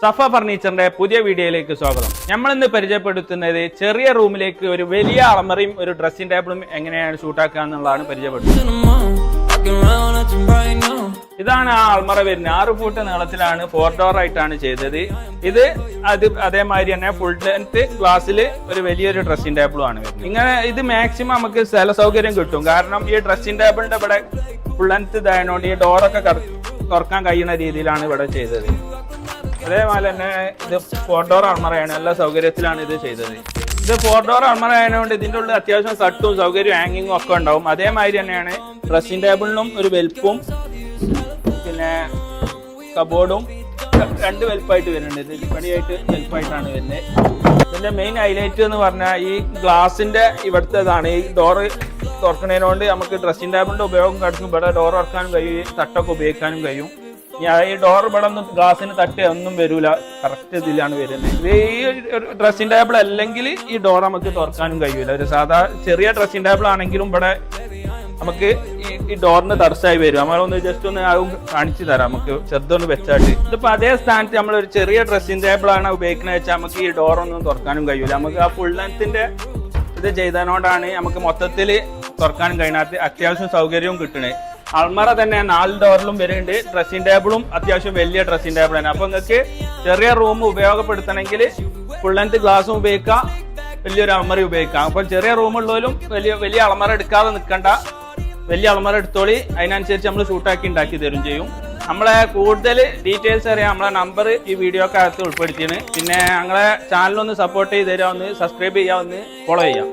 സഫ ഫർണിച്ചറിന്റെ പുതിയ വീഡിയോയിലേക്ക് സ്വാഗതം. നമ്മൾ ഇന്ന് പരിചയപ്പെടുത്തുന്നത് ചെറിയ റൂമിലേക്ക് ഒരു വലിയ അലമാരയും ഒരു ഡ്രസ്സിംഗ് ടേബിളും എങ്ങനെയാണ് ഷൂട്ടാക്കുക എന്നുള്ളതാണ് പരിചയപ്പെടുത്തുന്നത്. ഇതാണ് ആ അൽമറ വരുന്നത്. 6 ഫൂട്ട് നീളത്തിലാണ് 4 ഡോർ ആയിട്ടാണ് ചെയ്തത്. ഇത് അതേമാതിരി തന്നെ ഫുൾ ലെങ്ത് ഗ്ലാസ്സിൽ ഒരു വലിയൊരു ഡ്രസ്സിംഗ് ടേബിളും ആണ് വരുന്നത്. ഇങ്ങനെ ഇത് മാക്സിമം നമുക്ക് സ്ഥല സൗകര്യം കിട്ടും. കാരണം ഈ ഡ്രസ്സിംഗ് ടേബിളിന്റെ ഇവിടെ ഫുൾ ലെങ്ത് ഇതായതുകൊണ്ട് ഈ ഡോറൊക്കെ തുറക്കാൻ കഴിയുന്ന രീതിയിലാണ് ഇവിടെ ചെയ്തത്. അതേപോലെ തന്നെ ഇത് 4 ഡോർ അൽമറയാണ്. എല്ലാ സൗകര്യത്തിലാണ് ഇത് ചെയ്തത്. ഇത് 4 ഡോർ അൽമറ ആയതുകൊണ്ട് ഇതിൻ്റെ ഉള്ളിൽ അത്യാവശ്യം സട്ടും സൗകര്യവും ഹാങ്ങിങ്ങും ഒക്കെ ഉണ്ടാവും. അതേമാതിരി തന്നെയാണ് ഡ്രസ്സിംഗ് ടേബിളിനും ഒരു വെൽപ്പും പിന്നെ കബോർഡും 2 വെൽപ്പായിട്ട് വരുന്നുണ്ട്. ഇത് പടിയായിട്ട് വെൽപ്പായിട്ടാണ് വരുന്നത്. ഇതിന്റെ മെയിൻ ഹൈലൈറ്റ് എന്ന് പറഞ്ഞാൽ ഈ ഗ്ലാസിന്റെ ഇവിടുത്തേതാണ്. ഈ ഡോറ് തുറക്കുന്നതിനോണ്ട് നമുക്ക് ഡ്രസ്സിംഗ് ടേബിളിന്റെ ഉപയോഗം കിടക്കും. ഇവിടെ ഡോർ തുറക്കാനും കഴിയും, തട്ടൊക്കെ ഉപയോഗിക്കാനും കഴിയും. ഈ ഡോർ ഇവിടെ ഒന്നും ഗ്ലാസിന് തട്ടി ഒന്നും വരൂല, കറക്റ്റ് ഇതിലാണ് വരുന്നത്. ഈ ഡ്രസ്സിംഗ് ടേബിൾ അല്ലെങ്കിൽ ഈ ഡോർ നമുക്ക് തുറക്കാനും കഴിയൂല. ഒരു സാധാ ചെറിയ ഡ്രസ്സിംഗ് ടേബിൾ ആണെങ്കിലും ഇവിടെ നമുക്ക് ഈ ഡോറിന് തടസ്സമായി വരും. നമ്മളൊന്ന് ജസ്റ്റ് ഒന്ന് കാണിച്ചു തരാം. നമുക്ക് ചെറുതൊന്ന് വെച്ചാട്ട് ഇതിപ്പോ അതേ സ്ഥാനത്ത് നമ്മളൊരു ചെറിയ ഡ്രസ്സിംഗ് ടേബിൾ ആണ് ഉപയോഗിക്കുന്നത് വെച്ചാൽ നമുക്ക് ഈ ഡോറൊന്നും തുറക്കാനും കഴിയൂല. നമുക്ക് ആ ഫുൾ ലെങ്ത്തിന്റെ ഇത് ചെയ്തതിനോടാണ് നമുക്ക് മൊത്തത്തിൽ തുറക്കാനും കഴിയാത്ത അത്യാവശ്യം സൗകര്യവും കിട്ടണേ. അൾമറ തന്നെ 4 ഡോറിലും വരുന്നുണ്ട്. ഡ്രസ്സിംഗ് ടേബിളും അത്യാവശ്യം വലിയ ഡ്രസ്സിംഗ് ടേബിൾ തന്നെ. അപ്പൊ നിങ്ങൾക്ക് ചെറിയ റൂം ഉപയോഗപ്പെടുത്തണമെങ്കിൽ ഫുൾ ലെങ്ത് ഗ്ലാസും ഉപയോഗിക്കാം, വലിയൊരു അൾമറ ഉപയോഗിക്കാം. അപ്പം ചെറിയ റൂമുള്ളവരും വലിയ അൾമറ എടുക്കാതെ നിൽക്കണ്ട, വലിയ അൾമറ എടുത്തോളി. അതിനനുസരിച്ച് നമ്മൾ ഷൂട്ടാക്കി ഉണ്ടാക്കി തരും ചെയ്യും. നമ്മളെ കൂടുതൽ ഡീറ്റെയിൽസ് അറിയാം നമ്മളെ നമ്പർ ഈ വീഡിയോക്കകത്ത് ഉൾപ്പെടുത്തിയാണ്. പിന്നെ ഞങ്ങളെ ചാനലൊന്ന് സപ്പോർട്ട് ചെയ്ത് തരാമെന്ന്, സബ്സ്ക്രൈബ് ചെയ്യാമെന്ന്, ഫോളോ ചെയ്യാം.